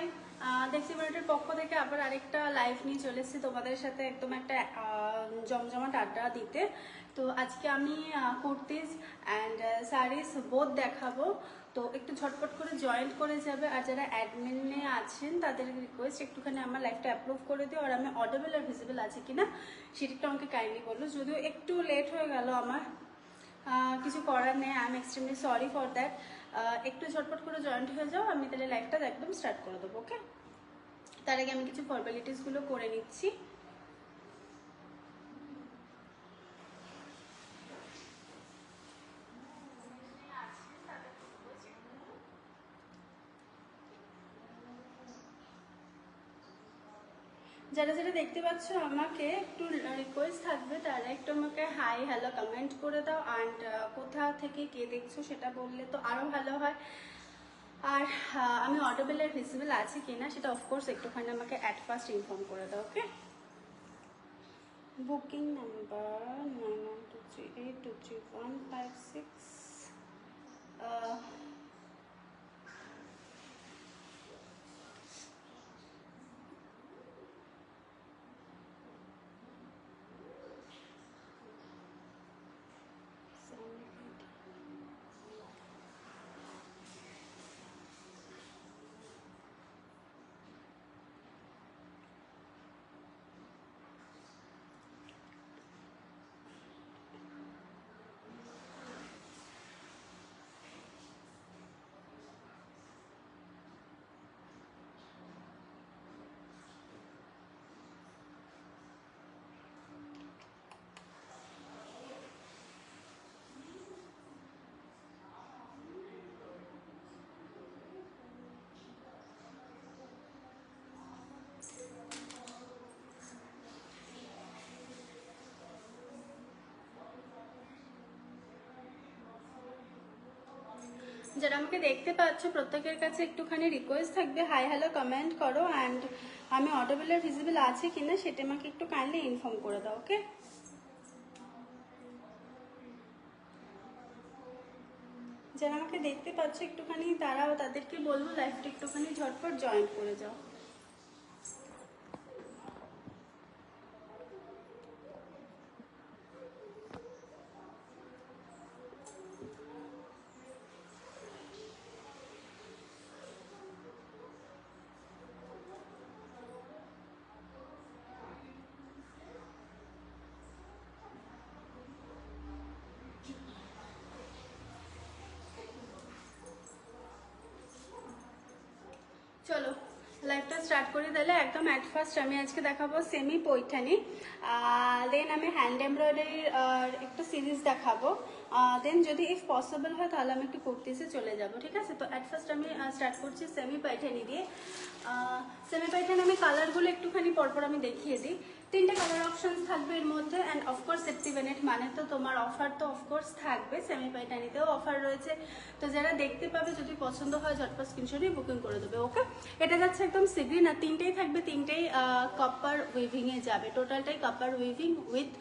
High, দেখছি বাড়িটার পক্ষ থেকে আবার আরেকটা লাইভ নিয়ে চলে এসেছি তোমাদের সাথে একদম একটা জমজমাট আড্ডা দিতে। তো আজকে আমি কুর্তিজ অ্যান্ড শাড়িজ বোথ দেখাবো। তো একটু ঝটপট করে জয়েন্ট করে যাবে, আর যারা অ্যাডমিনে আছেন তাদের রিকোয়েস্ট একটুখানি আমার লাইভটা অ্যাপ্রুভ করে দিও, আর আমি অডিবল আর ভিজিবল আছে কিনা সেটা একটু আমাকে কাইন্ডলি বললো। যদিও একটু লেট হয়ে গেল আমার, কিছু করার নেই, I am extremely sorry for that. একটু ঝটপট করে জয়েন্ট হয়ে যাও, আমি তাহলে লাইভটা একদম স্টার্ট করে দেবো। ওকে, তার আগে আমি কিছু ফর্মালিটিসগুলো করে নিচ্ছি। যারা যারা দেখতে পাচ্ছ আমাকে একটু রিকোয়েস্ট থাকবে, তারা একটু আমাকে হাই হ্যালো কমেন্ট করে দাও, অ্যান্ড কোথা থেকে কে দেখছো সেটা বললে তো আরও ভালো হয়। আর আমি অডিবল আর ভিজিবল আছে কিনা সেটা অফকোর্স একটুখানি আমাকে অ্যাট ফার্স্ট ইনফর্ম করে দাও। ওকে, বুকিং নাম্বার 9123823156। যারা আমাকে দেখতে পাচ্ছ প্রত্যেকের কাছে একটুখানি রিকোয়েস্ট থাকবে, হাই হ্যালো কমেন্ট করো, অ্যান্ড আমি অডিবল আর ভিজিবল আছে কিনা সেটা আমাকে একটু কাইন্ডলি ইনফর্ম করে দাও। ওকে, যারা আমাকে দেখতে পাচ্ছ একটুখানি তারাও, তাদেরকে বলবো লাইভটা একটুখানি ঝটপট জয়েন করে যাও। চলো লাইভটা স্টার্ট করি তাহলে। একদম অ্যাট ফার্স্ট আমি আজকে দেখাবো সেমি পৈঠানি, দেন আমি হ্যান্ড এমব্রয়ডারির একটু সিরিজ দেখাবো, দেন যদি ইফ পসিবল হয় তাহলে আমি একটু কুর্তিসে চলে যাব। ঠিক আছে, তো অ্যাট ফার্স্ট আমি স্টার্ট করছি সেমি পাইঠানি দিয়ে। সেমি পাইঠানি আমি কালারগুলো একটুখানি পরপর আমি দেখিয়ে দিই। তিনটে কালার অপশন থাকবে এর মধ্যে, অ্যান্ড অফকোর্স 60 মানে তো তোমার অফার তো অফকোর্স থাকবে, সেমি পাইঠানিতেও অফার রয়েছে। তো যারা দেখতে পাবে যদি পছন্দ হয় ঝটপট স্ক্রিনশটে বুকিং করে দেবে। ওকে, এটা যাচ্ছে একদম সিগ্রিন, আর তিনটেই থাকবে, তিনটেই কপার উইভিংয়ে যাবে। টোটালটাই কপার উইভিং উইথ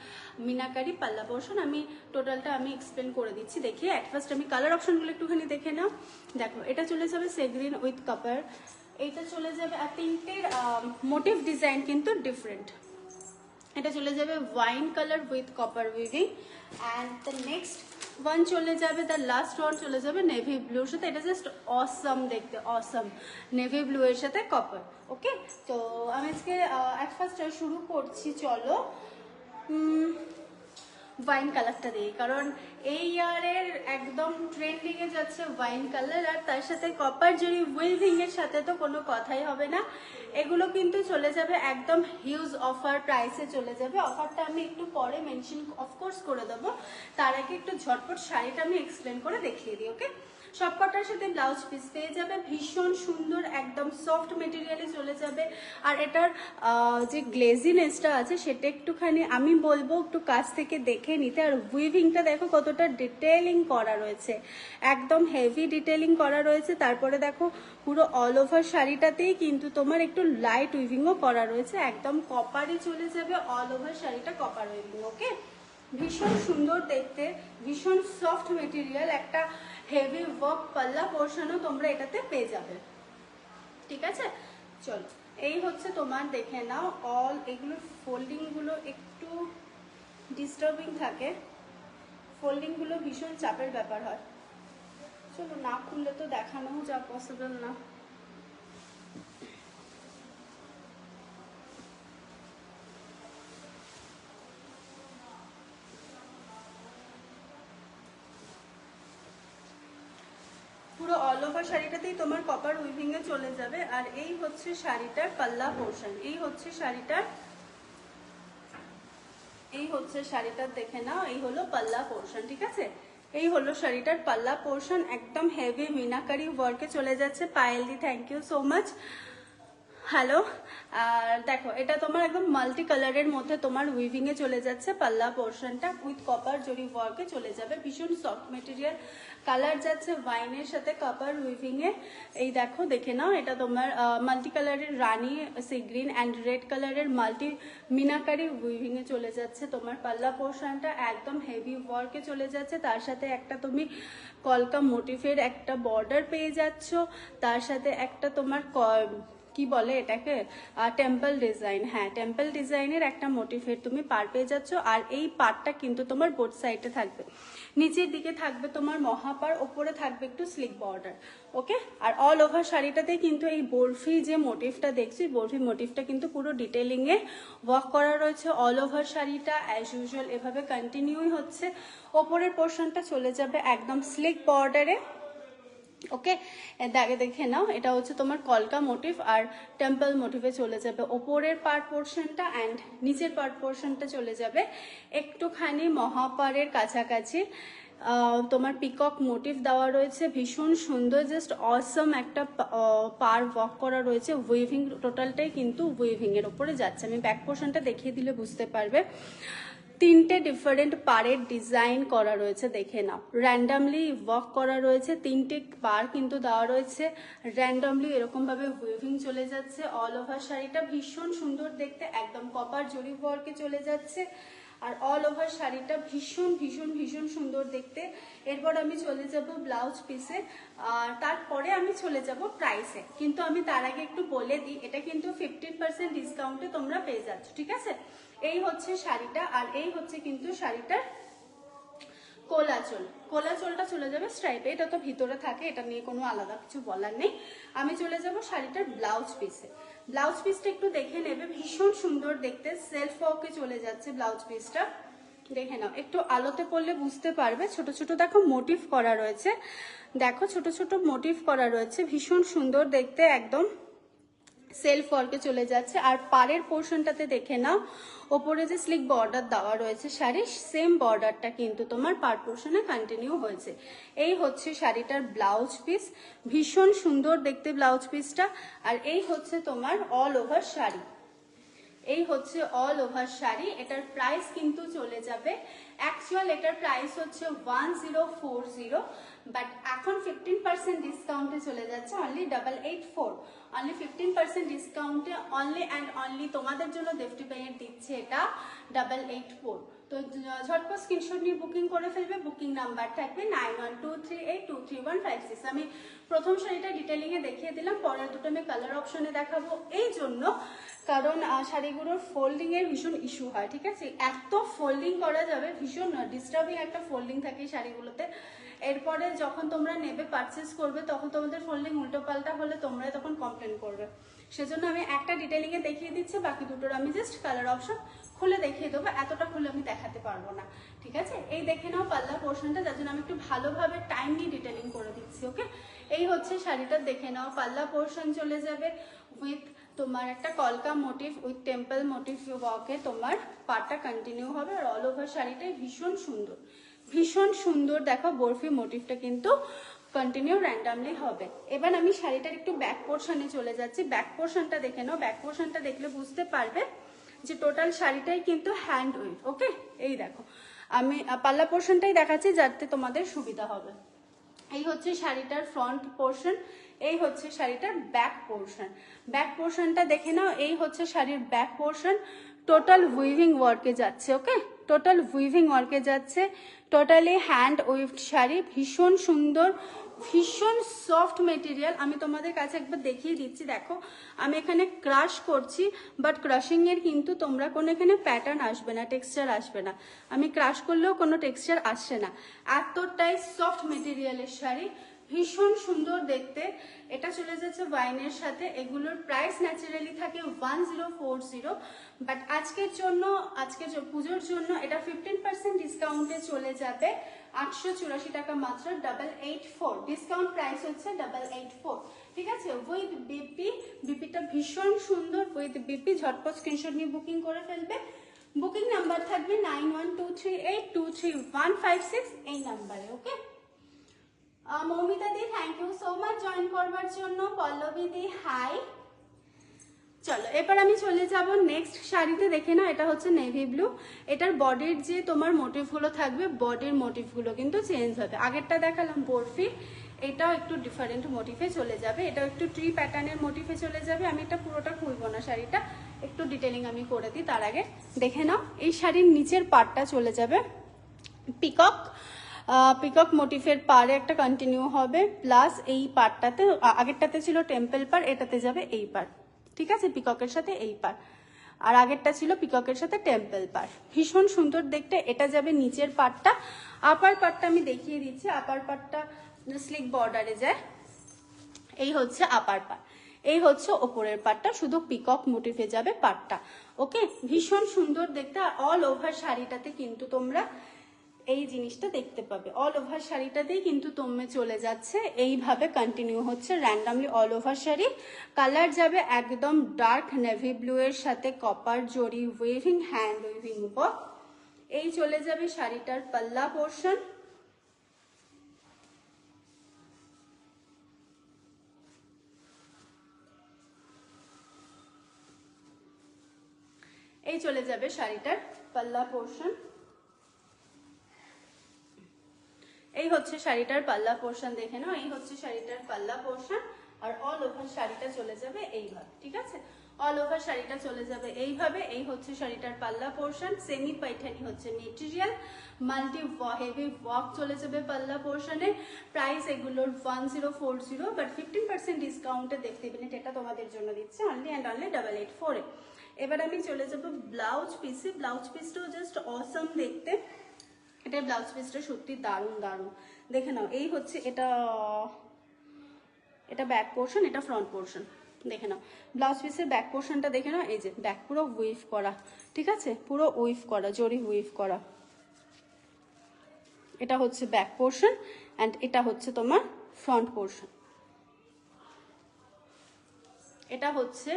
মিনাকারি পাল্লা পোর্শন। আমি টোটালটা আমি এক্সপ্লেন করে দিচ্ছি, দেখিয়ে অ্যাট ফার্স্ট আমি কালার অপশনগুলো একটুখানি দেখে নাও। দেখো, এটা চলে যাবে সেগ্রিন উইথ কপার, এইটা চলে যাবে, আর তিনটের মোটিভ ডিজাইন কিন্তু ডিফারেন্ট। এটা চলে যাবে wine colour with copper weaving, and the next one চলে যাবে, দ্য লাস্ট ওয়ান চলে যাবে নেভি ব্লুর সাথে। এটা জাস্ট অসম দেখতে, অসম নেভি ব্লু এর সাথে কপার। ওকে, তো আমি আজকে অ্যাট ফার্স্ট শুরু করছি, চলো ওয়াইন কালারটা দিয়ে, কারণ এই ইয়ারের একদম ট্রেন্ডিংয়ে যাচ্ছে ওয়াইন কালার, আর তার সাথে কপার জেরি উইভিং এর সাথে তো কোনো কথাই হবে না। এগুলো কিন্তু চলে যাবে একদম হিউজ অফার প্রাইসে চলে যাবে। অফারটা আমি একটু পরে মেনশন অফকোর্স করে দেবো, তার আগে একটু ঝটপট শাড়িটা আমি এক্সপ্লেন করে দেখিয়ে দিই। ওকে, সবকটার সাথে ব্লাউজ পিস পেয়ে যাবে, ভীষণ সুন্দর একদম সফট মেটেরিয়ালে চলে যাবে। আর এটার যে গ্লেজিনেসটা আছে সেটা একটুখানি আমি বলবো একটু কাছ থেকে দেখে নিতে। আর উইভিংটা দেখো কতটা ডিটেলিং করা রয়েছে, একদম হেভি ডিটেলিং করা রয়েছে। তারপরে দেখো পুরো অল ওভার শাড়িটাতেই কিন্তু তোমার একটু লাইট উইভিংও করা রয়েছে, একদম কপারে চলে যাবে অল ওভার শাড়িটা কপার উইভিং। ওকে, ভীষণ সুন্দর দেখতে, ভীষণ সফট মেটেরিয়াল, একটা হেভি ওয়ার্ক পাল্লা পোর্শনও তোমরা এটাতে পেয়ে যাবে। ঠিক আছে। চলো, এই হচ্ছে তোমার, দেখে নাও অল এগুলো ফোল্ডিংগুলো একটু ডিস্টার্বিং থাকে, ফোল্ডিংগুলো ভীষণ চাপের ব্যাপার হয়। চলো, না খুললে তো দেখানোও যা পসিবল না। পুরো অল ওভার শাড়িটাতেই তোমার কপার উইভিং এ চলে যাবে। আর এই হচ্ছে শাড়িটার পাল্লা পোর্শন, এই হচ্ছে শাড়িটার দেখে নাও, এই হলো পাল্লা পোর্শন। ঠিক আছে, এই হলো শাড়িটার পাল্লা পোর্শন, একদম হেভি মিনাকারি ওয়ার্কে চলে যাচ্ছে। পায়েলদি, thank you so much. Hello. আর দেখো, এটা তোমার একদম মাল্টি কালারের মধ্যে তোমার উইভিং এ চলে যাচ্ছে। পাল্লা পোর্শনটা উইথ কপার জরি ওয়ার্কে চলে যাবে, ভীষণ সফট মেটেরিয়াল। কালার যাচ্ছে ওয়াইনের সাথে কপার উইভিং এ। এই দেখো, দেখে নাও, এটা তোমার মাল্টি কালারের রানী, সি গ্রিন অ্যান্ড রেড কালারের মাল্টি মিনাকারি উইভিং এ চলে যাচ্ছে। তোমার পাল্লা পোর্শনটা একদম হেভি ওয়ার্কে চলে যাচ্ছে, তার সাথে একটা তুমি কলকা মোটিফের একটা বর্ডার পেয়ে যাচ্ছ, তার সাথে একটা তোমার কি বলে এটাকে, টেম্পল ডিজাইন, হ্যাঁ টেম্পল ডিজাইনের একটা মোটিফের তুমি পার পেয়ে যাচ্ছ। আর এই পারটা কিন্তু তোমার বোথ সাইডে থাকবে, নিচের দিকে থাকবে তোমার মহাপার, ওপরে থাকবে একটু স্লিক বর্ডার। ওকে, আর অল ওভার শাড়িটাতে কিন্তু এই বরফি যে মোটিভটা দেখছি, বরফি মোটিভটা কিন্তু পুরো ডিটেলিং এ ওয়ার্ক করা রয়েছে। অল ওভার শাড়িটা অ্যাজ ইউজুয়াল এভাবে কন্টিনিউই হচ্ছে। ওপরের পোর্শনটা চলে যাবে একদম স্লিক বর্ডারে। ওকে, দেখে নাও, এটা হচ্ছে তোমার কলকা মোটিভ আর টেম্পল মোটিভে চলে যাবে ওপরের পার্ট পোর্শনটা, অ্যান্ড নিচের পার্ট পোর্শনটা চলে যাবে একটুখানি মহাপারের কাছাকাছি। তোমার পিকক মোটিভ দেওয়া রয়েছে, ভীষণ সুন্দর, জাস্ট অসম একটা পার ওয়ার্ক করা রয়েছে। উইভিং টোটালটাই কিন্তু উইভিং এর ওপরে যাচ্ছে। আমি ব্যাক পোর্শনটা দেখিয়ে দিলে বুঝতে পারবে। তিনটে ডিফারেন্ট পারের ডিজাইন করা রয়েছে, দেখে নাও, র্যান্ডামলি ওয়ার্ক করা রয়েছে। তিনটে পার কিন্তু দেওয়া রয়েছে র্যান্ডামলি, এরকম ভাবে উইভিং চলে যাচ্ছে। অল ওভার শাড়িটা ভীষণ সুন্দর দেখতে, একদম কপার জরি ওয়ার্কে চলে যাচ্ছে। আর অল ওভার শাড়িটা ভীষণ ভীষণ ভীষণ সুন্দর দেখতে। এরপর আমি চলে যাব ব্লাউজ পিসে, আর তারপরে আমি চলে যাব প্রাইসে। কিন্তু আমি তার আগে একটু বলে দিই, এটা কিন্তু 15% ডিসকাউন্টে তোমরা পেয়ে যাচ্ছ। ঠিক আছে, এই হচ্ছে শাড়িটা, আর এই হচ্ছে কিন্তু শাড়িটার কোলাচল। কোলাচলটা চলে যাবে স্ট্রাইপে, এটা তো ভিতরে থাকে, এটা নিয়ে কোনো আলাদা কিছু বলার নেই। আমি চলে যাব শাড়িটার ব্লাউজ পিসে। ব্লাউজ পিসটা একটু দেখে নেবে, ভীষণ সুন্দর দেখতে, সেলফ ওয়ার্কে চলে যাচ্ছে ব্লাউজ পিসটা। দেখে নাও, একটু আলোতে পড়লে বুঝতে পারবে। ছোট ছোট দেখো মোটিভ করা রয়েছে, দেখো ছোট ছোট মোটিভ করা রয়েছে, ভীষণ সুন্দর দেখতে, একদম সেলফ ওয়ার্কে চলে যাচ্ছে। আর পাড়ের পোর্শনটাতে দেখে নাও, ওপরে যে স্লিক বর্ডার দেওয়া রয়েছে শাড়ির, সেম বর্ডারটা কিন্তু তোমার পার পোর্শনে কন্টিনিউ হয়েছে। এই হচ্ছে শাড়িটার ব্লাউজ পিস, ভীষণ সুন্দর দেখতে ব্লাউজ পিসটা। আর এই হচ্ছে তোমার অল ওভার শাড়ি, এই হচ্ছে অল ওভার শাড়ি। এটার প্রাইস কিন্তু চলে যাবে, অ্যাকচুয়াল এটার প্রাইস হচ্ছে 1040, বাট এখন 15% ডিসকাউন্টে চলে যাচ্ছে অনলি 884। অনলি 15% ডিসকাউন্টে অনলি অ্যান্ড অনলি তোমাদের জন্য দেফটি পেয়ের দিচ্ছে এটা 884। তো ঝটপট স্ক্রিনশট নিয়ে বুকিং করে ফেলবে। বুকিং নাম্বার থাকবে 9123823156। আমি প্রথম শাড়িটা ডিটেলিংয়ে দেখিয়ে দিলাম, পরের দুটো আমি কালার অপশনে দেখাবো, এই জন্য কারণ শাড়িগুলোর ফোল্ডিংয়ের ভীষণ ইস্যু হয়। ঠিক আছে, এত ফোল্ডিং করা যাবে, ভীষণ ডিস্টার্বিং একটা ফোল্ডিং থাকে এই শাড়িগুলোতে। এরপরে যখন তোমরা নেবে, পারচেস করবে, তখন তোমাদের ফোল্ডিং উল্টো পাল্টা হলে তোমরা তখন কমপ্লেন করবে। সেজন্য আমি একটা ডিটেলিংয়ে দেখিয়ে দিচ্ছি, বাকি দুটোর আমি জাস্ট কালার অপশন খুলে দেখিয়ে দেবো, এতটা খুলে আমি দেখাতে পারবো না। ঠিক আছে, এই দেখে নাও পাল্লা পোর্শনটা, যার জন্য আমি একটু ভালোভাবে টাইম নিয়ে ডিটেলিং করে দিচ্ছি। ওকে, এই হচ্ছে শাড়িটা, দেখে নাও পাল্লা পোর্শন চলে যাবে উইথ তোমার একটা কলকা মোটিভ উইথ টেম্পল মোটিভ ওয়ার্কে তোমার পাটটা কন্টিনিউ হবে। আর অল ওভার শাড়িটাই ভীষণ সুন্দর, ভীষণ সুন্দর। দেখো বরফি মোটিভটা কিন্তু কন্টিনিউ র্যান্ডামলি হবে। এবার আমি শাড়িটার একটু ব্যাক পোর্শনে চলে যাচ্ছি। ব্যাক পোর্শনটা দেখে নাও, ব্যাক পোর্শনটা দেখলে বুঝতে পারবে যে টোটাল শাড়িটাই কিন্তু হ্যান্ড উইভ। ওকে, এই দেখো, আমি পাল্লা পোর্শনটাই দেখাচ্ছি যাতে তোমাদের সুবিধা হবে। এই হচ্ছে শাড়িটার ফ্রন্ট পোর্শন, এই হচ্ছে শাড়িটার ব্যাক পোর্শন। ব্যাক পোর্শনটা দেখে নাও, এই হচ্ছে শাড়ির ব্যাক পোর্শন, টোটাল উইভিং ওয়ার্কে যাচ্ছে। ওকে, টোটাল উইভিং ওয়ার্কে যাচ্ছে, টোটালি হ্যান্ড উইভড শাড়ি, ভীষণ সুন্দর, ভীষণ সফট মেটেরিয়াল। আমি তোমাদের কাছে একবার দেখিয়ে দিচ্ছি, দেখো আমি এখানে ক্রাশ করছি, বাট ক্রাশিং এর কিন্তু তোমরা কোনো এখানে প্যাটার্ন আসবে না, টেক্সচার আসবে না। আমি ক্রাশ করলেও কোনো টেক্সচার আসছে না, এতটাই সফট মেটেরিয়ালের শাড়ি, ভীষণ সুন্দর দেখতে। এটা চলে যাচ্ছে ওয়াইনের সাথে। এগুলোর প্রাইস ন্যাচারালি থাকে 1040, বাট আজকের জন্য, আজকে পুজোর জন্য এটা 15% ডিসকাউন্টে চলে যাবে 884 টাকা মাত্র, 884 ডিসকাউন্ট প্রাইস হচ্ছে 884, ঠিক আছে। উইথ বিপি, বিপিটা ভীষণ সুন্দর, উইথ বিপি ঝটপট স্ক্রিনশট নিয়ে বুকিং করে ফেলবে। বুকিং নাম্বার থাকবে 9123823156 এই নাম্বারে, ওকে। মৌমিতা দি thank you so much join করবার জন্য। পল্লবী দি হাই। চলো এবার আমি চলে যাব নেক্সট শাড়িতে, দেখে নাও। এটা হচ্ছে নেভি ব্লু। এটার বডির যে তোমার মোটিভগুলো থাকবে, বডির মোটিভগুলো কিন্তু চেঞ্জ হবে। আগেরটা দেখালাম বরফি, এটাও একটু ডিফারেন্ট মোটিভে চলে যাবে, এটাও একটু ট্রি প্যাটার্নের মোটিভে চলে যাবে। আমি এটা পুরোটা খুলবো না, শাড়িটা একটু ডিটেলিং আমি করে দিই। তার আগে দেখে নাও, এই শাড়ির নিচের পার্টটা চলে যাবে পিকক, পিকক মোটিভের পারে একটা কন্টিনিউ হবে, প্লাস এই পার্টটাতে, আগেরটাতে ছিল টেম্পল পার, এটাতে যাবে এই পার, ঠিক আছে, পিককের সাথে এই পার। আর আগেরটা ছিল পিককের সাথে টেম্পল পার, ভীষণ সুন্দর দেখতে। এটা যাবে নিচের পার্টটা। আপার পার্টটা আমি দেখিয়ে দিচ্ছি, আপার পার্টটা স্লিক বর্ডারে যায়। এই হচ্ছে আপার পার্ট, এই হচ্ছে ওপরের পার্টটা, শুধু পিকক মোটিভে যাবে পার্টটা, ওকে। ভীষণ সুন্দর দেখতে। আর অল ওভার শাড়িটাতে কিন্তু তোমরা এই জিনিসটা দেখতে পাবে, অল ওভার শাড়িটাতেই কিন্তু তোমরা চলে যাচ্ছে এইভাবে কন্টিনিউ হচ্ছে randomly all over sari. Colour যাবে একদম ডার্ক নেভি ব্লু এর সাথে কপার জরি ওয়েভিং, হ্যান্ড ওয়েভিং ওয়ার্ক। এই চলে যাবে শাড়িটার পাল্লা পোর্শন। এই চলে যাবে শাড়িটার পাল্লা পোর্শন। এই হচ্ছে শাড়িটার পাল্লা পোর্শন, দেখে নাও। এই হচ্ছে শাড়িটার পাল্লা পোর্শন। আর অল ওভার শাড়িটা চলে যাবে এইভাবে, ঠিক আছে। অল ওভার শাড়িটা চলে যাবে এইভাবে। এই হচ্ছে শাড়িটার পাল্লা পোর্শন। সেমি পাইঠানি হচ্ছে মেটেরিয়াল, মাল্টি হেভি ওয়ার্ক চলে যাবে পাল্লা পোর্শনে। প্রাইস এগুলোর 1040, বাট 15% ডিসকাউন্টে দেখতে পেলেন, এটা তোমাদের জন্য দিচ্ছে অনলি অ্যান্ড অনলি 884 এবার আমি চলে যাব ব্লাউজ পিসে। ব্লাউজ পিসটাও জাস্ট অসম দেখতে। এটা ব্লাউজ পিসটা সত্যি দারুণ দারুণ, দেখে নাও। এই হচ্ছে এটা, এটা ব্যাক পোর্শন, এটা ফ্রন্ট পোর্শন, দেখে নাও। ব্লাউজ পিসের ব্যাক পোর্শনটা দেখে নাও, এই যে ব্যাক পুরো উইভ করা, ঠিক আছে, পুরো উইভ করা, জরি উইভ করা। এটা হচ্ছে ব্যাক পোর্শন অ্যান্ড এটা হচ্ছে তোমার ফ্রন্ট পোর্শন। এটা হচ্ছে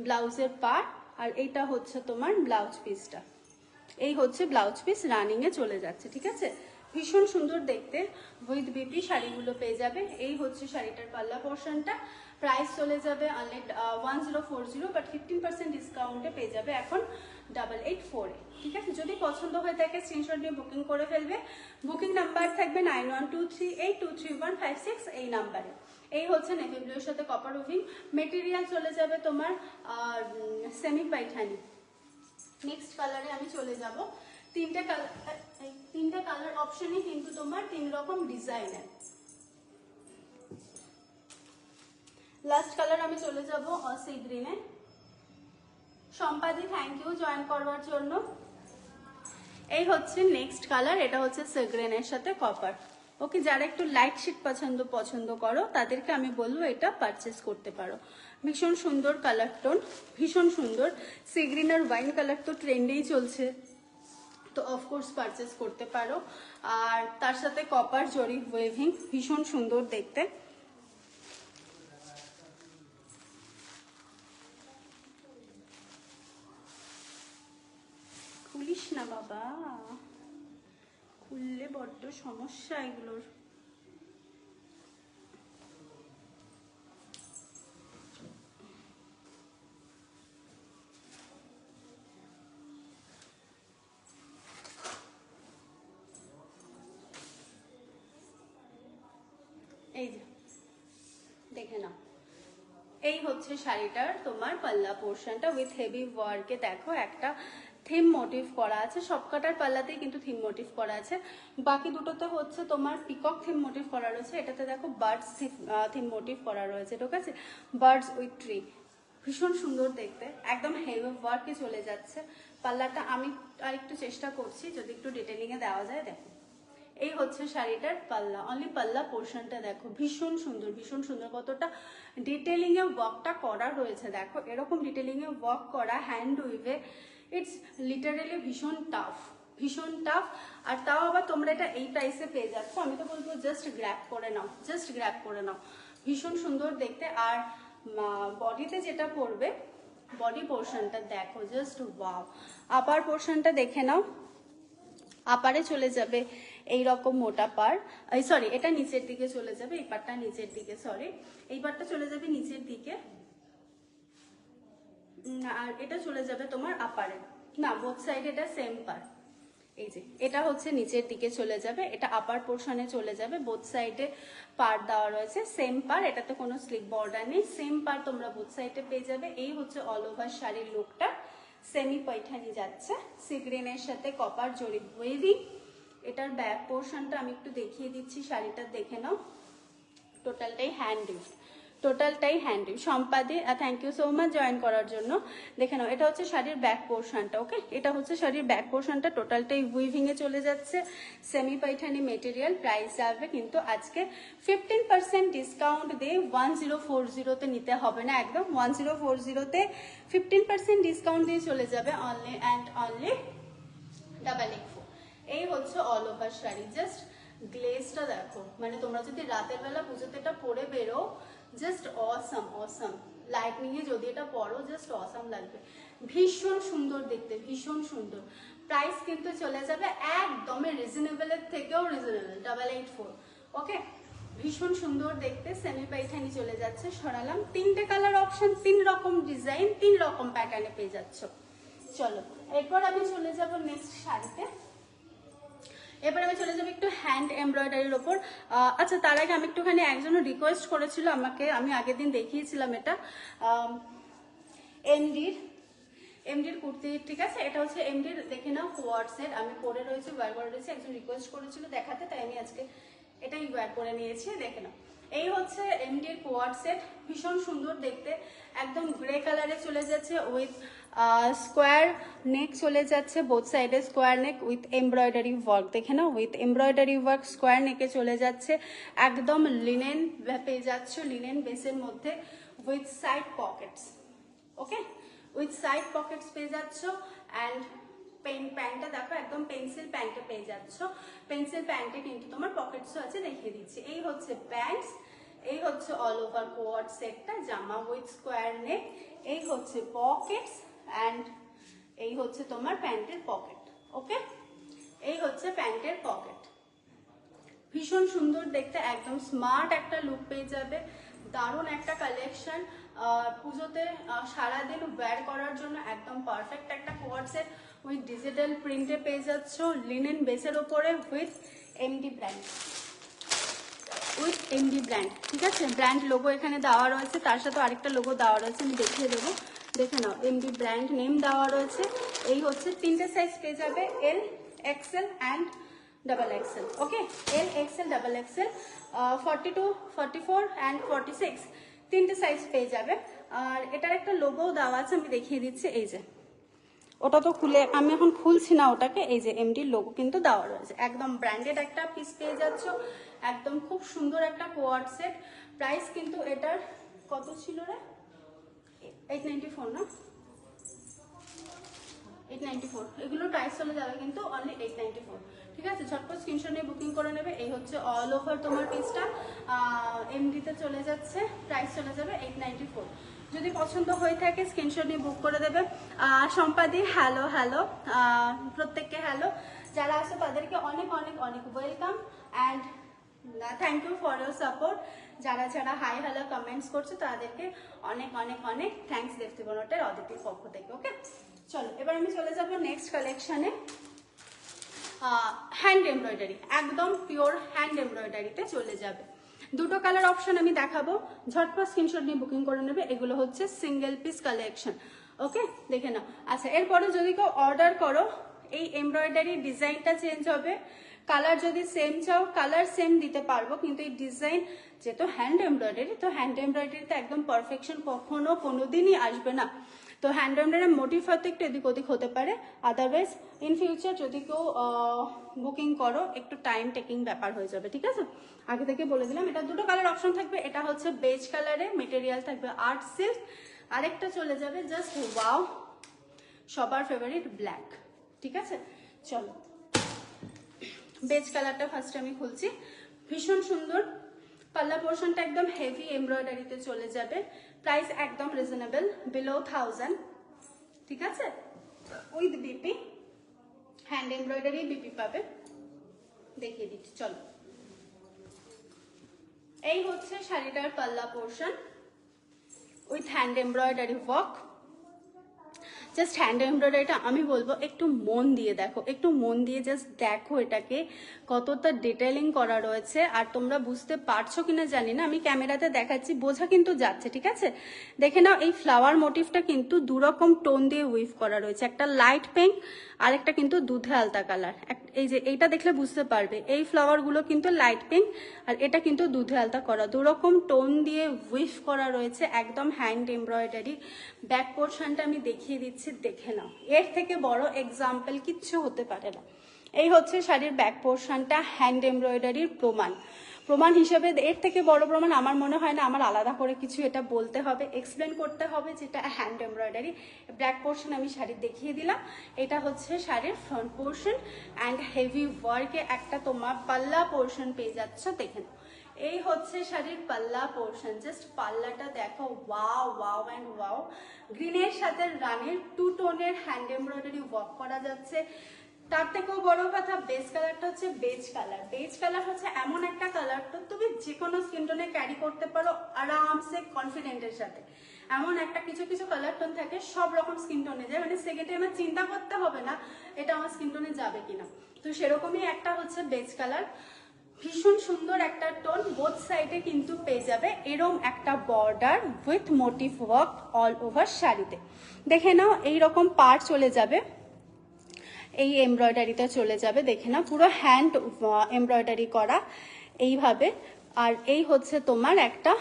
ব্লাউজের পার্ট আর এইটা হচ্ছে তোমার ব্লাউজ পিসটা। এই হচ্ছে ব্লাউজ পিস, রানিং এ চলে যাচ্ছে, ঠিক আছে। ভীষণ সুন্দর দেখতে, উইথ বিপি শাড়িগুলো পেয়ে যাবে। এই হচ্ছে শাড়িটার পাল্লা পোর্শনটা। প্রাইস চলে যাবে অনলি 1040, বাট 15% ডিসকাউন্টে পেয়ে যাবে এখন 884, ঠিক আছে। যদি পছন্দ হয়ে থাকে স্ক্রিনশট নিয়ে বুকিং করে ফেলবে। বুকিং নাম্বার থাকবে 9123823156 এই নাম্বারে। এই হচ্ছে নেভি ব্লুর সাথে কপার উইভিং। মেটেরিয়াল চলে যাবে তোমার সেমি পাইঠানি। নেক্সট কালারে আমি চলে যাব। তিনটে কালার অপশনই কিন্তু তোমার 3 রকম ডিজাইনের। লাস্ট কালার আমি চলে যাব সি গ্রিনে। সম্পাদি থ্যাংক ইউ জয়েন করবার জন্য। এই হচ্ছে নেক্সট কালার, এটা হচ্ছে সি গ্রিনের সাথে কপার, ওকে। যারা একটু লাইট শেড পছন্দ করো তাদেরকে আমি বলবো এটা পারচেস করতে পারো। ভীষণ সুন্দর কালার টোন, ভীষণ সুন্দর। সি গ্রিন আর ওয়াইন কালার তো ট্রেন্ডেই চলছে, তো অফকোর্স পারচেস করতে পারো। আর তার সাথে কপার জরি ওয়েভিং, ভীষণ সুন্দর দেখতে। খুলিস না বাবা, খুললে বড্ড সমস্যা এগুলোর। এই যে দেখে নাও, এই হচ্ছে শাড়িটার তোমার পাল্লা পোর্শনটা উইথ হেভি ওয়ার্কে। দেখো একটা থিম মোটিভ করা আছে, সবকটার পাল্লাতেই কিন্তু থিম মোটিভ করা আছে। বাকি দুটোতে হচ্ছে তোমার পিকক থিম মোটিভ করা রয়েছে, এটাতে দেখো বার্ডস থিম মোটিভ করা রয়েছে, ঠিক আছে, বার্ডস উইথ ট্রি, ভীষণ সুন্দর দেখতে, একদম হেভি ওয়ার্কে চলে যাচ্ছে। পাল্লাটা আমি আর একটু চেষ্টা করছি যদি একটু ডিটেলিংয়ে দেওয়া যায়। দেখো এই হচ্ছে শাড়িটার পাল্লা, অনলি পাল্লা পোর্শনটা দেখো, ভীষণ সুন্দর, ভীষণ সুন্দর, কতটা ডিটেলিংয়ে ওয়ার্কটা করা রয়েছে দেখো, এরকম ডিটেলিংয়ে ওয়ার্ক করা হ্যান্ড উইভে, ইটস লিটারেলি ভীষণ টাফ, ভীষণ টাফ। আর তাও আবার তোমরা এটা এই প্রাইসে পেয়ে যাচ্ছ, আমি তো বলবো জাস্ট গ্র্যাব করে নাও, জাস্ট গ্র্যাব করে নাও, ভীষণ সুন্দর দেখতে। আর বডিতে যেটা পড়বে, বডি পোর্শনটা দেখো জাস্ট ওয়াও। আপার পোর্শনটা দেখে নাও, আপারে চলে যাবে এই রকম মোটা পার, সরি এটা নিচের দিকে চলে যাবে, এই পারটা নিচের দিকে, সরি এই পারটা চলে যাবে নিচের দিকে, আর এটা চলে যাবে তোমার আপারে, না বোথ সাইডে এটা সেম পার, এই যে এটা হচ্ছে নিচের দিকে চলে যাবে, এটা আপার পোর্শনে চলে যাবে, বোথ সাইডে পার দেওয়া রয়েছে, সেম পার, এটাতে কোনো স্লিপ বর্ডার নেই, সেম পার তোমরা বোথ সাইডে পেয়ে যাবে। এই হচ্ছে অল ওভার শাড়ির লুকটা, সেমি পৈঠানি যাচ্ছে সি গ্রিনের সাথে কপার জরি ওয়েভিং। এটার ব্যাক পোর্শনটা আমি একটু দেখিয়ে দিচ্ছি, শাড়িটা দেখে নাও, টোটালটাই হ্যান্ড ইউজ, টোটালটাই হ্যান্ড ইউজ। সম্পাদি thank you so much join করার জন্য। দেখে নাও এটা হচ্ছে শাড়ির ব্যাক পোর্শনটা, ওকে এটা হচ্ছে শাড়ির ব্যাক পোর্শনটা, টোটালটাই উইভিংয়ে চলে যাচ্ছে, সেমি পাইঠানি মেটেরিয়াল। প্রাইস যাবে কিন্তু আজকে 15% ডিসকাউন্ট দিয়ে 1040-তে নিতে হবে না, একদম 1040-তে 15% ডিসকাউন্ট দিয়ে চলে যাবে অনলি অ্যান্ড অনলি 884। এই হচ্ছে অল ওভার শাড়ি, জাস্ট গ্লেজটা দেখো, মানে তোমরা যদি রাতের বেলা পুজোতে এটা পরে বেরো, জাস্ট অসাম অসাম, লাইটনিং এ যদি এটা পরো জাস্ট অসাম লাগবে, ভীষণ সুন্দর দেখতে, ভীষণ সুন্দর। প্রাইস কিন্তু চলে যাবে একদমই রিজনেবলের থেকেও রিজনেবল, 884, ওকে ভীষণ সুন্দর দেখতে, সেমি পাইঠানি চলে যাচ্ছে। সরালাম, 3টে কালার অপশন, 3 রকম ডিজাইন, 3 রকম প্যাটার্নে পেয়ে যাচ্ছ। চলো এরপর আমি চলে যাব নেক্সট শাড়িতে, এবার আমি চলে যাবো একটু হ্যান্ড এমব্রয়ডারির ওপর। আচ্ছা তার আগে আমি একটুখানি, একজন রিকোয়েস্ট করেছিল আমাকে, আমি আগের দিন দেখিয়েছিলাম এটা এমডির কুর্তি, ঠিক আছে, এটা হচ্ছে এমডির, দেখে নাও কোয়ার্ড সেট, আমি পরে রয়েছে ওয়্যার করে রয়েছে, একজন রিকোয়েস্ট করেছিল দেখাতে, তাই আমি আজকে এটাই ওয়্যার করে নিয়েছি, দেখে নাও। এই হচ্ছে এমডির কোয়ার্ড সেট, ভীষণ সুন্দর দেখতে, একদম গ্রে কালারে চলে যাচ্ছে, উইথ স্কোয়ার নেক চলে যাচ্ছে, বোথ সাইডে square neck with embroidery work, দেখে নাও উইথ এমব্রয়ডারি ওয়ার্ক, স্কোয়ার নেকে চলে যাচ্ছে, একদম লিনেন পেয়ে যাচ্ছ, লিনেন বেসের মধ্যে with side Pockets, okay with side Pockets পেয়ে যাচ্ছ। অ্যান্ড প্যান্টটা দেখো একদম পেন্সিল প্যান্টে পেয়ে যাচ্ছ, পেন্সিল প্যান্টে কিন্তু তোমার পকেটসও আছে, দেখিয়ে দিচ্ছি। এই হচ্ছে প্যান্টস, এই হচ্ছে অল ওভার কোয়ার্ড সেটটা, জামা উইথ স্কোয়ার নেক, এই হচ্ছে পকেটস, অ্যান্ড এই হচ্ছে তোমার প্যান্টের পকেট, ওকে এই হচ্ছে প্যান্টের পকেট, ভীষণ সুন্দর দেখতে, একদম স্মার্ট একটা লুক পেয়ে যাবে, দারুণ একটা কালেকশন, পুজোতে সারাদিন ওয়্যার করার জন্য একদম পারফেক্ট একটা কোয়ার্ড সেট উইথ ডিজিটাল প্রিন্টে পেয়ে যাচ্ছ, লিনেন বেসের ওপরে with MD brand, with MD brand, ঠিক আছে, ব্র্যান্ড লোগো এখানে দেওয়া রয়েছে, তার সাথে আরেকটা লোগো দেওয়া রয়েছে, আমি দেখিয়ে দেবো, দেখে নাও এমডি ব্র্যান্ড নেম দেওয়া রয়েছে। এই হচ্ছে 3টে সাইজ পেয়ে যাবে, L XL and double XL, okay L XL double XL, 42, 44 and 46, 3টে সাইজ পেয়ে যাবে। আর এটার একটা লোগো দেওয়া আছে, আমি দেখিয়ে দিচ্ছি, এই যে ওটা তো খুলে, আমি এখন খুলছি না ওটাকে, এই যে এমডির লোগো কিন্তু দেওয়া রয়েছে, একদম ব্র্যান্ডেড একটা পিস পেয়ে যাচ্ছ, একদম খুব সুন্দর একটা কোয়ার্ড সেট। প্রাইস কিন্তু এটার কত ছিল রে, 894 না, 894, এগুলো প্রাইস চলে যাবে কিন্তু অনলি 894, ঠিক আছে, ঝটপট স্ক্রিনশট নিয়ে বুকিং করে নেবে। এই হচ্ছে অল ওভার তোমার পিসটা, এমডিতে চলে যাচ্ছে, প্রাইস চলে যাবে 894। যদি পছন্দ হয়ে থাকে স্ক্রিনশট নিয়ে বুক করে দেবে। সম্পাদি হ্যালো হ্যালো, প্রত্যেককে হ্যালো, যারা আছে তাদেরকে অনেক অনেক অনেক welcome and thank you for your support. যারা যারা হাই হ্যালো কমেন্টস করছে তাদেরকে অনেক অনেক অনেক থ্যাংকস দেবতীবনটের অদিতির পক্ষ থেকে, ওকে চলো এবার আমি চলে যাব নেক্সট কালেকশানে, হ্যান্ড এমব্রয়ডারি, একদম পিওর হ্যান্ড এমব্রয়ডারিতে চলে যাবে। দুটো কালার অপশন আমি দেখাবো, ঝটপট স্ক্রিনশট নিয়ে বুকিং করে নেবে। এগুলো হচ্ছে সিঙ্গেল পিস কালেকশন, ওকে, দেখে নাও। আচ্ছা, এরপরে যদি কেউ অর্ডার করো, এই এমব্রয়ডারি ডিজাইনটা চেঞ্জ হবে। কালার যদি সেম চাও কালার সেম দিতে পারবো, কিন্তু এই ডিজাইন যেহেতু হ্যান্ড এমব্রয়ডারি, তো হ্যান্ড এমব্রয়ডারিতে একদম পারফেকশন কখনো কোনোদিনই আসবে না। তো হ্যান্ড এমব্রয়ডারি মোটিভ হয়তো একটু এদিক ওদিক হতে পারে, আদারওয়াইজ ইন ফিউচার যদি কেউ বুকিং করো একটু টাইম টেকিং ব্যাপার হয়ে যাবে, ঠিক আছে? আগে থেকে বলে দিলাম। এটা দুটো কালার অপশন থাকবে, এটা হচ্ছে বেজ কালারে, মেটেরিয়াল থাকবে আর্ট সিল্ক, আরেকটা চলে যাবে জাস্ট ওয়াও সবার ফেভারিট ব্ল্যাক, ঠিক আছে? চলো, বেজ কালারটা ফার্স্ট আমি খুলছি, ভীষণ সুন্দর। পাল্লা পোর্শনটা একদম হেভি এমব্রয়ডারিতে চলে যাবে, প্রাইস একদম রিজনেবল, বিলো 1000, ঠিক আছে? With BP, hand embroidery BP পাবে, দেখিয়ে দিচ্ছি চলো। এই হচ্ছে শাড়িটার পাল্লা portion with hand embroidery work. Just hand এমব্রয়ডারিটা আমি বলবো একটু মন দিয়ে দেখো, একটু মন দিয়ে জাস্ট দেখো এটাকে কতটা ডিটেলিং করা রয়েছে। আর তোমরা বুঝতে পারছো কিনা জানি না, আমি ক্যামেরাতে দেখাচ্ছি, বোঝা কিন্তু যাচ্ছে, ঠিক আছে? দেখে নাও, এই ফ্লাওয়ার মোটিভটা কিন্তু দুরকম টোন দিয়ে উইভ করা রয়েছে, একটা লাইট পিঙ্ক আর একটা কিন্তু দুধে আলতা কালার। এই যে এইটা দেখলে বুঝতে পারবে, এই ফ্লাওয়ারগুলো কিন্তু লাইট পিঙ্ক আর এটা কিন্তু দুধে আলতা করা, দুরকম টোন দিয়ে উইভ করা রয়েছে, একদম হ্যান্ড এমব্রয়ডারি। ব্যাক পোর্শনটা আমি দেখিয়ে দিচ্ছি, দেখে নাও, এর থেকে বড় এক্সাম্পল কিচ্ছু হতে পারে না। এই হচ্ছে শাড়ির ব্যাক পোর্শনটা, হ্যান্ড এমব্রয়ডারির প্রমাণ হিসেবে এর থেকে বড় প্রমাণ আমার মনে হয় না আমার আলাদা করে কিছু এটা বলতে হবে, এক্সপ্লেন করতে হবে, যেটা হ্যান্ড এমব্রয়ডারি। ব্যাক পোর্শন আমি শাড়ির দেখিয়ে দিলাম, এটা হচ্ছে শাড়ির ফ্রন্ট পোর্শন অ্যান্ড হেভি ওয়ার্কে একটা তোমার পাল্লা পোর্শন পেয়ে যাচ্ছ, দেখে নাও। এই হচ্ছে শাড়ির পাল্লা পোর্শন, জাস্ট পাল্লাটা দেখো, ওয়াও ওয়াও অ্যান্ড ওয়াও। গ্রিনের সাথে রানের টু টোনের হ্যান্ড এমব্রয়ডারি ওয়ার্ক করা যাচ্ছে। তার থেকেও বড় কথা, বেজ কালারটা হচ্ছে বেজ কালার। বেজ কালার হচ্ছে এমন একটা কালার, তো তুমি যে কোনো স্কিন টোনে ক্যারি করতে পারো আরামসে কনফিডেন্টের সাথে। এমন একটা কিছু কিছু কালার টোন থাকে সব রকম স্কিন টোনে যায়, মানে সেকেন্ডে আমার চিন্তা করতে হবে না এটা আমার স্কিন টোনে যাবে কিনা। তো সেরকমই একটা হচ্ছে বেজ কালার, ভীষণ সুন্দর একটা টোন, বোথ সাইডে কিন্তু পেয়ে যাবে এরম একটা border with motif work all over শাড়িতে। দেখে নাও, এইরকম পার চলে যাবে, এই এমব্রয়ডারিটা চলে যাবে, দেখে নাও পুরো হ্যান্ড এমব্রয়ডারি করা এইভাবে। আর এই হচ্ছে তোমার একটা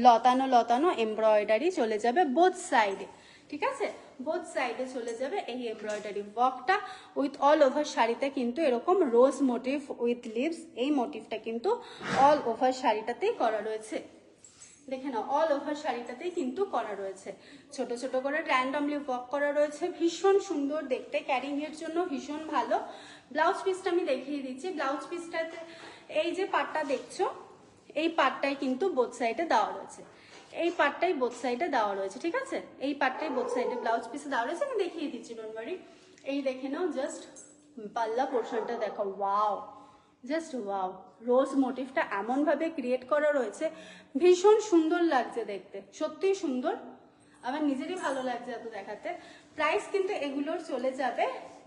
লতানো লতানো এমব্রয়ডারি চলে যাবে বোথ সাইডে, ঠিক আছে? বোথ সাইডে চলে যাবে এই এমব্রয়ডারি ওয়ার্কটা উইথ অল ওভার শাড়িতে কিন্তু এরকম রোজ মোটিভ উইথ লিভস, এই মোটিভটা কিন্তু অল ওভার শাড়িটাতেই করা রয়েছে। দেখে নাও, অল ওভার শাড়িটাতেই কিন্তু করা রয়েছে, ছোট ছোট করে র্যান্ডমলি ওয়ার্ক করা রয়েছে, ভীষণ সুন্দর দেখতে, ক্যারিং এর জন্য ভীষণ ভালো। ব্লাউজ পিসটা আমি দেখিয়ে দিচ্ছি, ব্লাউজ পিসটাতে এই যে পাটটা দেখছো, এই পাটটাই কিন্তু বোথ সাইডে দেওয়া রয়েছে, এই পাটটাই বোথ সাইডে দেওয়া রয়েছে, ঠিক আছে? এই পাটটাই বোথ সাইডে ব্লাউজ পিসে দেওয়া রয়েছে, আমি দেখিয়ে দিচ্ছি, ডোন্ট ওয়ারি। এই দেখে নাও, জাস্ট পাল্লা পোর্শনটা দেখো, ওয়াও, জাস্ট ওয়াও। রোজ মোটিভটা এমন ভাবে ক্রিয়েট করা রয়েছে, ভীষণ সুন্দর লাগছে দেখতে, সত্যি সুন্দর, আমার নিজেরই ভালো লাগছে এত দেখাতে। প্রাইস কিন্তু এগুলোর চলে যাবে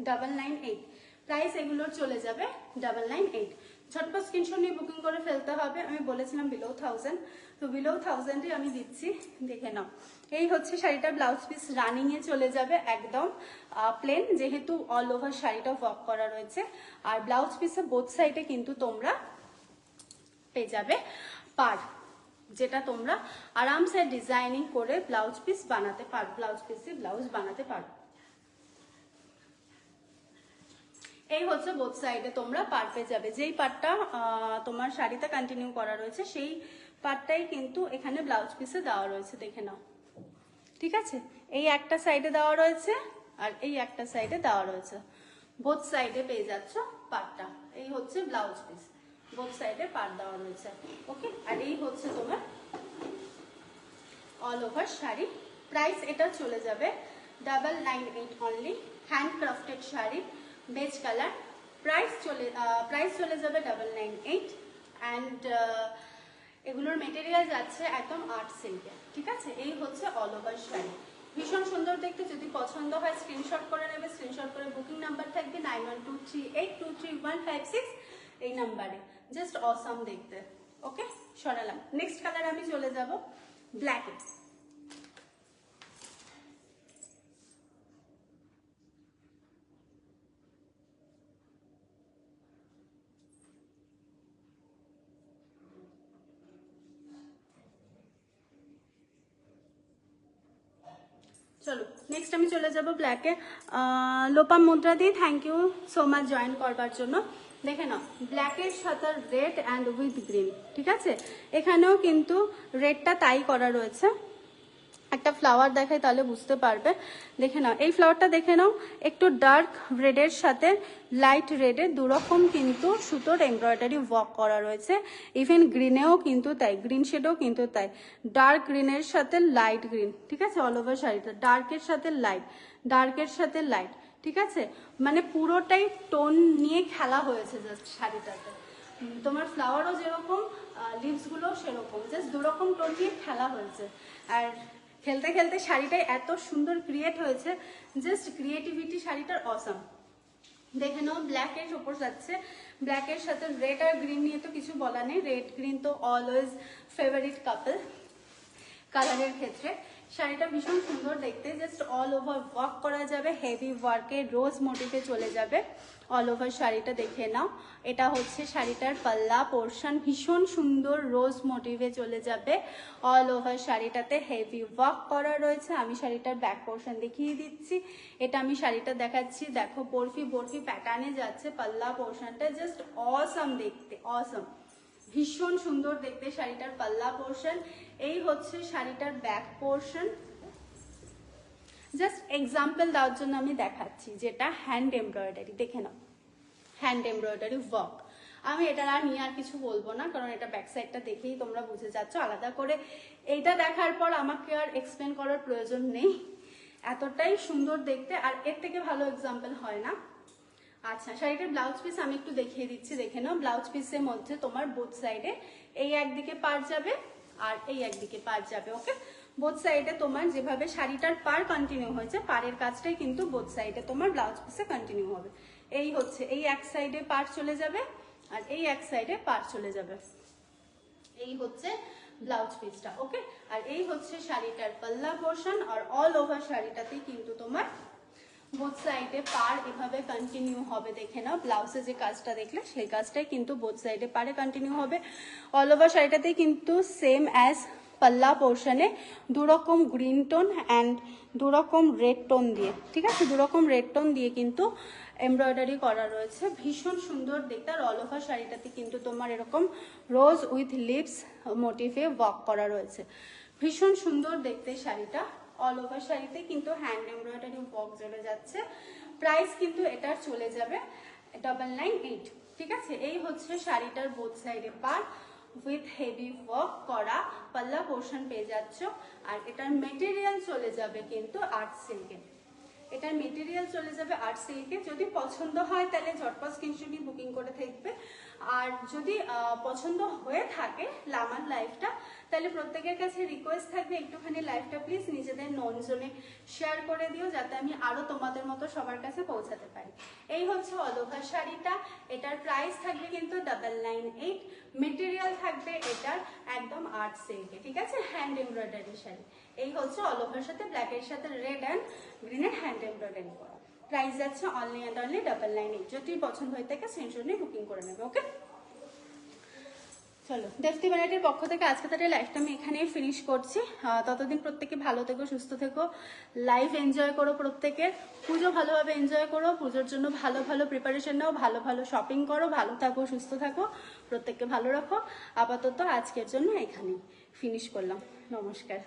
998, প্রাইস এগুলোর চলে যাবে 998। ঝটপট স্ক্রিনশট নিয়ে বুকিং করে ফেলতে হবে, আমি বলেছিলাম বিলো 1000, তো বিলো 1000-ই আমি দিচ্ছি, দেখে নাও। এই হচ্ছে শাড়িটার ব্লাউজ পিস, রানিং এ চলে যাবে একদম প্লেন, যেহেতু অল ওভার শাড়িটা ওয়ার্ক করা রয়েছে। আর ব্লাউজ পিসে বোথ সাইডে কিন্তু তোমরা পেয়ে যাবে পার, যেটা তোমরা আরামসে ডিজাইনিং করে ব্লাউজ পিস বানাতে পারো, ব্লাউজ পিসে ব্লাউজ বানাতে পারো। এই হচ্ছে বোথ সাইডে তোমরা পার পেয়ে যাবে, যেই পার্টটা তোমার শাড়িতে কন্টিনিউ করা রয়েছে সেই পার্টটাই কিন্তু এখানে ব্লাউজ পিসে দেওয়া রয়েছে, দেখে নাও, ঠিক আছে? এই একটা সাইডে দেওয়া রয়েছে আর এই একটা সাইডে দেওয়া রয়েছে, বোথ সাইডে পেয়ে যাচ্ছ পার্টটা। এই হচ্ছে ব্লাউজ পিস, বোথ সাইডে পার্ট দেওয়া রয়েছে, ওকে? আর এই হচ্ছে তোমার অল ওভার শাড়ি। প্রাইস এটা চলে যাবে 998 only, hand crafted sari, beige colour. Price চলে যাবে 998 অ্যান্ড এগুলোর মেটেরিয়াল যাচ্ছে একদম আর্ট সিল্কে, ঠিক আছে? এই হচ্ছে অল ওভার শাড়ি, ভীষণ সুন্দর দেখতে। যদি পছন্দ হয় স্ক্রিনশট করে নেবে, স্ক্রিনশট করে বুকিং নাম্বার থাকবে 9123823156, এই নাম্বারে, জাস্ট অসাম দেখতে, ওকে? সরালাম। নেক্সট কালার আমি চলে যাব ব্ল্যাকে। চলো নেক্সট আমি চলে যাব ব্ল্যাকে। লোপা মুদ্রা দি thank you so much join করবার জন্য। দেখে নাও ব্ল্যাকের সাথে রেড অ্যান্ড উইথ গ্রিন, ঠিক আছে। এখানেও কিন্তু রেডটা তাই করা রয়েছে। একটা ফ্লাওয়ার দেখাই তাহলে বুঝতে পারবে। দেখে নাও এই ফ্লাওয়ারটা দেখে নাও, একটু ডার্ক রেডের সাথে লাইট রেডে দুরকম কিন্তু সুতোর এমব্রয়ডারি ওয়ার্ক করা রয়েছে। ইভেন গ্রিনেও কিন্তু তাই, গ্রিন শেডও কিন্তু তাই, ডার্ক গ্রিনের সাথে লাইট গ্রিন, ঠিক আছে। অল ওভার শাড়িটা ডার্কের সাথে লাইট, ডার্কের সাথে লাইট, ঠিক আছে। মানে পুরোটাই টোন নিয়ে খেলা হয়েছে জাস্ট শাড়িটাতে। তোমার ফ্লাওয়ারও যেরকম, লিভসগুলোও সেরকম, জাস্ট দুরকম টোন নিয়ে খেলা হয়েছে। আর খেলতে খেলতে শাড়িটাই এত সুন্দর ক্রিয়েট হয়েছে, জাস্ট ক্রিয়েটিভিটি শাড়িটার অসাম। দেখে নাও ব্ল্যাকের ওপর যাচ্ছে, ব্ল্যাকের সাথে রেড আর গ্রিন নিয়ে তো কিছু বলা নেই, রেড গ্রিন তো অলওয়েজ ফেভারিট কাপল কালারের ক্ষেত্রে। শাড়িটা ভীষণ সুন্দর দেখতে, জাস্ট অল ওভার ওয়ার্ক করা যাবে, হেভি ওয়ার্কে রোজ মোটিভে চলে যাবে অল ওভার শাড়িটা। দেখে নাও এটা হচ্ছে শাড়িটার পাল্লা পোর্শন, ভীষণ সুন্দর রোজ মোটিভে চলে যাবে অল ওভার শাড়িটাতে, হেভি ওয়ার্ক করা রয়েছে। আমি শাড়িটার ব্যাক পোর্শন দেখিয়ে দিচ্ছি, এটা আমি শাড়িটা দেখাচ্ছি, দেখো বরফি বরফি প্যাটার্নে যাচ্ছে পাল্লা পোর্শনটা, জাস্ট অসাম দেখতে, অসাম, ভীষণ সুন্দর দেখতে শাড়িটার পাল্লা পোর্শন। এই হচ্ছে শাড়িটার ব্যাক পোর্শন। জাস্ট এক্সাম্পল দেওয়ার জন্য আমি দেখাচ্ছি, যেটা হ্যান্ড এমব্রয়ডারি, দেখে নাও হ্যান্ড এমব্রয়ডারি ওয়ার্ক। আমি এটা আর নিয়ে আর কিছু বলবো না, কারণ এটা ব্যাক সাইডটা দেখেই তোমরা বুঝে যাচ্ছ। আলাদা করে এইটা দেখার পর আমাকে আর এক্সপ্লেন করার প্রয়োজন নেই, এতটাই সুন্দর দেখতে, আর এর থেকে ভালো এক্সাম্পল হয় না। আচ্ছা শাড়িটার ব্লাউজ পিস আমি একটু দেখিয়ে দিচ্ছি, দেখে নাও। ব্লাউজ পিসের মধ্যে তোমার বোথ সাইডে এই একদিকে পার যাবে আর এই একদিকে পার যাবে, ওকে। বোথ সাইডে তোমার যেভাবে শাড়িটার পার কন্টিনিউ হয়েছে, পাড়ের কাজটাই কিন্তু বোথ সাইডে তোমার ব্লাউজ পিসে কন্টিনিউ হবে। এই হচ্ছে, এই এক সাইডে পার চলে যাবে আর এই এক সাইডে পার চলে যাবে, এই হচ্ছে ব্লাউজ পিসটা, ওকে। আর এই হচ্ছে শাড়িটার পাল্লা পোর্শন, আর অল ওভার শাড়িটাতেই কিন্তু তোমার বোথ সাইডে পার এভাবে কন্টিনিউ হবে। দেখে নাও ব্লাউজে যে কাজটা দেখলে সেই কাজটাই কিন্তু বোথ সাইডে পারে কন্টিনিউ হবে। অল ওভার শাড়িটাতেই কিন্তু সেম অ্যাজ পাল্লা পোর্শনে দুরকম গ্রিন টোন অ্যান্ড দুরকম রেড টোন দিয়ে, ঠিক আছে, দুরকম রেড টোন দিয়ে কিন্তু এমব্রয়ডারি করা রয়েছে, ভীষণ সুন্দর দেখতে। আর অল ওভার শাড়িটাতে কিন্তু তোমার এরকম রোজ উইথ লিভস মোটিভে ওয়ার্ক করা রয়েছে, ভীষণ সুন্দর দেখতে শাড়িটা। অল ওভার শাড়িতে কিন্তু হ্যান্ড এমব্রয়ডারি ওয়ার্ক চলে যাচ্ছে। প্রাইস কিন্তু এটার চলে যাবে 998, ঠিক আছে। এই হচ্ছে শাড়িটার বোথ সাইডে পার উইথ হেভি ওয়ার্ক করা পাল্লা পোর্শন পেয়ে যাচ্ছ। আর এটার মেটেরিয়াল চলে যাবে কিন্তু আর্ট সিল্কে, এটার মেটেরিয়াল চলে যাবে আর্ট সিল্কে। যদি পছন্দ হয় তাহলে ঝটপট স্ক্রিনশটই বুকিং করে থাকবে, আর যদি পছন্দ হয়ে থাকে লামার লাইফটা, তাহলে প্রত্যেকের কাছে রিকোয়েস্ট থাকবে একটুখানি লাইফটা প্লিজ নিজেদের নোন জোনে শেয়ার করে দিও, যাতে আমি আরও তোমাদের মতো সবার কাছে পৌঁছাতে পারি। এই হচ্ছে অল ওভার শাড়িটা, এটার প্রাইস থাকবে কিন্তু 998, মেটেরিয়াল থাকবে এটার একদম আর্ট সিল্কে, ঠিক আছে, হ্যান্ড এমব্রয়ডারি শাড়ি। এই হচ্ছে অল ওভার সাথে ব্ল্যাকের সাথে রেড অ্যান্ড গ্রিনের হ্যান্ড এমব্রয়ডারি করা। প্রাইস যাচ্ছে অনলি অ্যান্ড অনলি 998। যদি পছন্দ হয়ে থাকে স্ক্রিনশট নিয়ে বুকিং করে নেবে, ওকে। চলো দেফতি ভ্যারাইটির পক্ষ থেকে আজকে তাদের লাইফটা আমি এখানেই ফিনিশ করছি। ততদিন প্রত্যেকে ভালো থেকো, সুস্থ থেকো, লাইফ এনজয় করো, প্রত্যেকের পুজো ভালোভাবে এনজয় করো, পুজোর জন্য ভালো ভালো প্রিপারেশন নাও, ভালো ভালো শপিং করো, ভালো থাকো, সুস্থ থাকো, প্রত্যেককে ভালো রাখো। আপাতত আজকের জন্য এখানেই ফিনিশ করলাম, নমস্কার।